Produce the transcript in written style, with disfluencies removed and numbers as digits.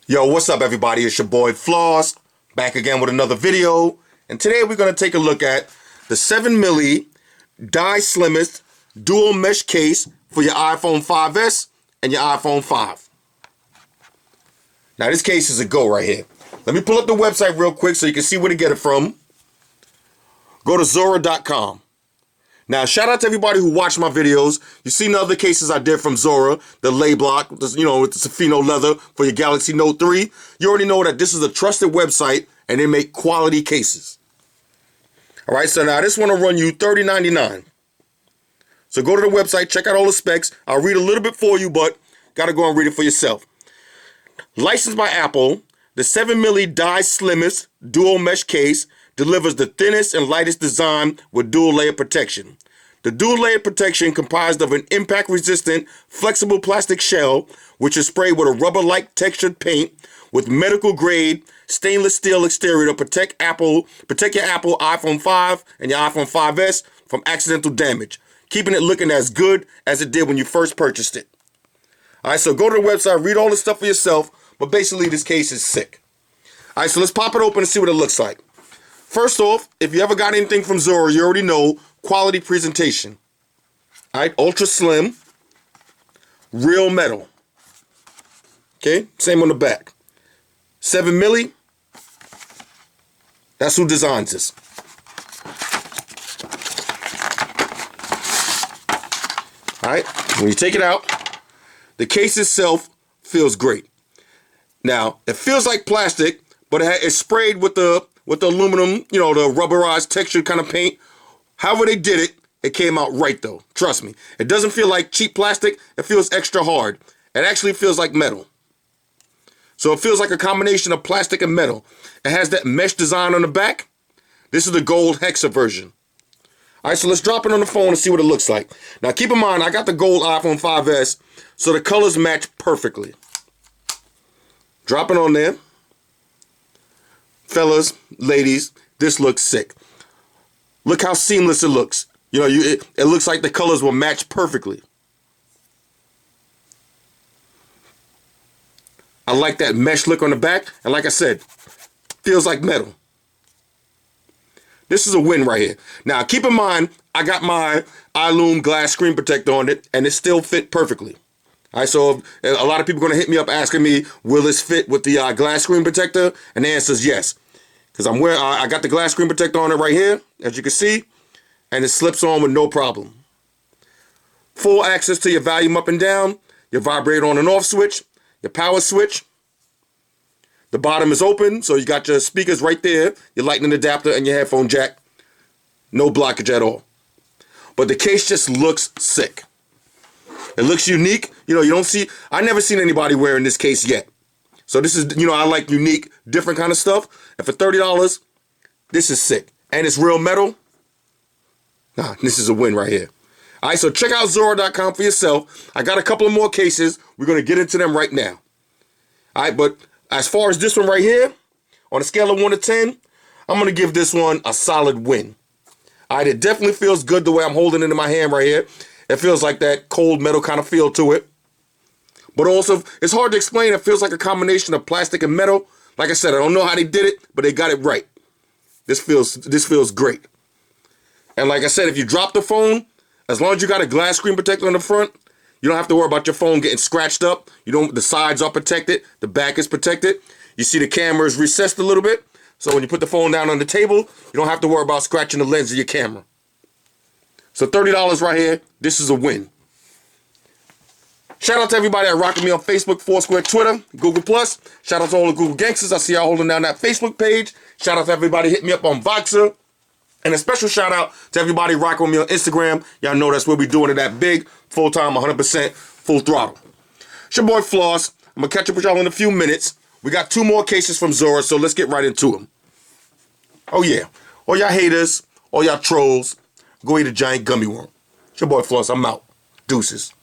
Yo, what's up everybody? It's your boy Floss, back again with another video. And today we're going to take a look at the 7mm Slimest dual mesh case for your iPhone 5S and your iPhone 5. Now this case is a go right here. Let me pull up the website real quick so you can see where to get it from. Go to Zora.com. Now, shout out to everybody who watched my videos. You've seen the other cases I did from Zora, the lay block, with the Safino leather for your Galaxy Note 3. You already know that this is a trusted website and they make quality cases. All right, so now this one will run you $30.99. So go to the website, check out all the specs. I'll read a little bit for you, but got to go and read it for yourself. Licensed by Apple, the 7mm Slimest dual mesh case delivers the thinnest and lightest design with dual layer protection. The dual layer protection comprised of an impact resistant flexible plastic shell which is sprayed with a rubber-like textured paint with medical grade stainless steel exterior to protect your Apple iPhone 5 and your iPhone 5S from accidental damage, keeping it looking as good as it did when you first purchased it. Alright, so go to the website, read all the stuff for yourself, but basically this case is sick. Alright, so let's pop it open and see what it looks like. First off, if you ever got anything from Zora, you already know quality presentation. Alright, ultra slim, real metal. Okay, same on the back. 7mm, that's who designs this. Alright, when you take it out, the case itself feels great. Now, it feels like plastic, but it's sprayed with the aluminum, the rubberized textured kind of paint. However they did it, it came out right though. Trust me. It doesn't feel like cheap plastic. It feels extra hard. It actually feels like metal. So it feels like a combination of plastic and metal. It has that mesh design on the back. This is the gold Hexa version. All right, so let's drop it on the phone and see what it looks like. Now keep in mind, I got the gold iPhone 5S, so the colors match perfectly. Drop it on there. Fellas, ladies, this looks sick. Look how seamless it looks. It looks like the colors will match perfectly. I like that mesh look on the back, and like I said, feels like metal. This is a win right here. Now, keep in mind, I got my iLume glass screen protector on it, and it still fit perfectly. All right, so a lot of people are going to hit me up asking me, will this fit with the glass screen protector? And the answer is yes. Because I got the glass screen protector on it right here, as you can see, and it slips on with no problem. Full access to your volume up and down, your vibrate on and off switch, your power switch. The bottom is open, so you got your speakers right there, your lightning adapter, and your headphone jack. No blockage at all. But the case just looks sick. It looks unique. I never seen anybody wearing this case yet. So this is, I like unique, different kind of stuff. And for $30, this is sick. And it's real metal. This is a win right here. All right, so check out Zora.com for yourself. I got a couple of more cases. We're going to get into them right now. All right, but as far as this one right here, on a scale of 1 to 10, I'm going to give this one a solid win. All right, it definitely feels good the way I'm holding it in my hand right here. It feels like that cold metal kind of feel to it. But also, it's hard to explain. It feels like a combination of plastic and metal. Like I said, I don't know how they did it, but they got it right. This feels great. And like I said, if you drop the phone, as long as you got a glass screen protector on the front, you don't have to worry about your phone getting scratched up. The sides are protected. The back is protected. You see the camera is recessed a little bit. So when you put the phone down on the table, you don't have to worry about scratching the lens of your camera. So $30 right here, this is a win. Shout out to everybody that rock with me on Facebook, Foursquare, Twitter, Google+. Shout out to all the Google gangsters. I see y'all holding down that Facebook page. Shout out to everybody hitting me up on Voxer. And a special shout out to everybody rocking with me on Instagram. Y'all know that's where we doing it at big, full-time, 100%, full throttle. It's your boy Floss. I'm going to catch up with y'all in a few minutes. We got 2 more cases from Zora, so let's get right into them. Oh yeah, all y'all haters, all y'all trolls, go eat a giant gummy worm. It's your boy Floss. I'm out. Deuces.